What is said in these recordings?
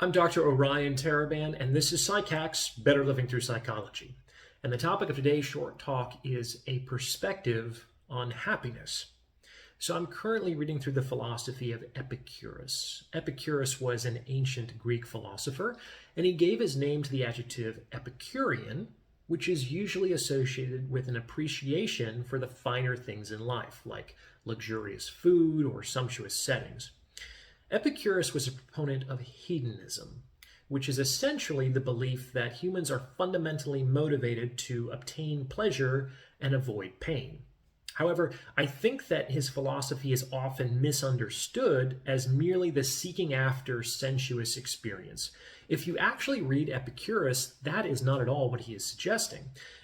I'm Dr. Orion Taraban, and this is PsycHacks, Better Living Through Psychology. And the topic of today's short talk is a perspective on happiness. So I'm currently reading through the philosophy of Epicurus. Epicurus was an ancient Greek philosopher, and he gave his name to the adjective Epicurean, which is usually associated with an appreciation for the finer things in life, like luxurious food or sumptuous settings. Epicurus was a proponent of hedonism, which is essentially the belief that humans are fundamentally motivated to obtain pleasure and avoid pain. However, I think that his philosophy is often misunderstood as merely the seeking after sensuous experience. If you actually read Epicurus, that is not at all what he is suggesting.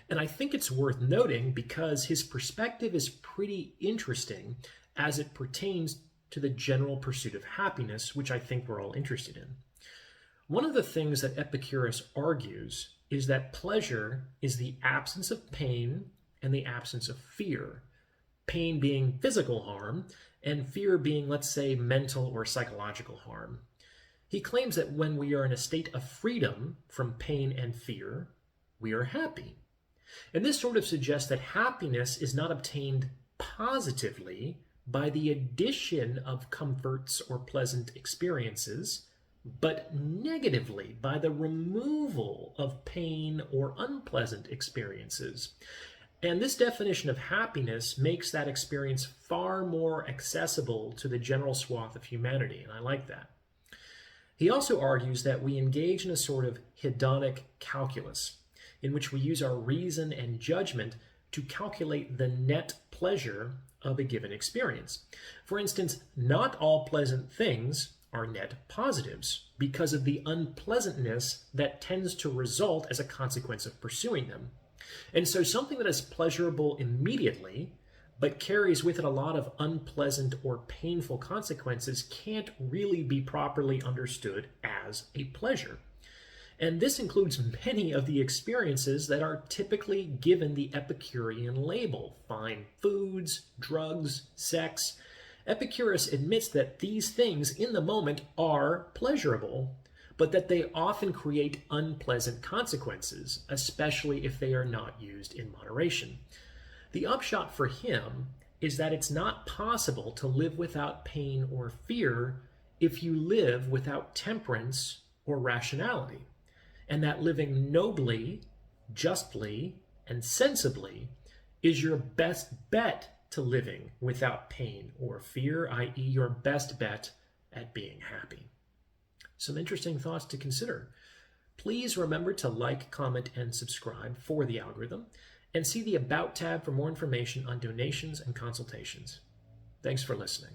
And I think it's worth noting because his perspective is pretty interesting as it pertains to the general pursuit of happiness, which I think we're all interested in. One of the things that Epicurus argues is that pleasure is the absence of pain and the absence of fear. Pain being physical harm, and fear being, let's say, mental or psychological harm. He claims that when we are in a state of freedom from pain and fear, we are happy. And this sort of suggests that happiness is not obtained positively by the addition of comforts or pleasant experiences, but negatively by the removal of pain or unpleasant experiences. And this definition of happiness makes that experience far more accessible to the general swath of humanity, and I like that. He also argues that we engage in a sort of hedonic calculus, in which we use our reason and judgment to calculate the net pleasure of a given experience. For instance, not all pleasant things are net positives because of the unpleasantness that tends to result as a consequence of pursuing them. And so something that is pleasurable immediately, but carries with it a lot of unpleasant or painful consequences can't really be properly understood as a pleasure. And this includes many of the experiences that are typically given the Epicurean label: fine foods, drugs, sex. Epicurus admits that these things in the moment are pleasurable, but that they often create unpleasant consequences, especially if they are not used in moderation. The upshot for him is that it's not possible to live without pain or fear if you live without temperance or rationality, and that living nobly, justly, and sensibly is your best bet to living without pain or fear, i.e. your best bet at being happy. Some interesting thoughts to consider. Please remember to like, comment, and subscribe for the algorithm, and see the About tab for more information on donations and consultations. Thanks for listening.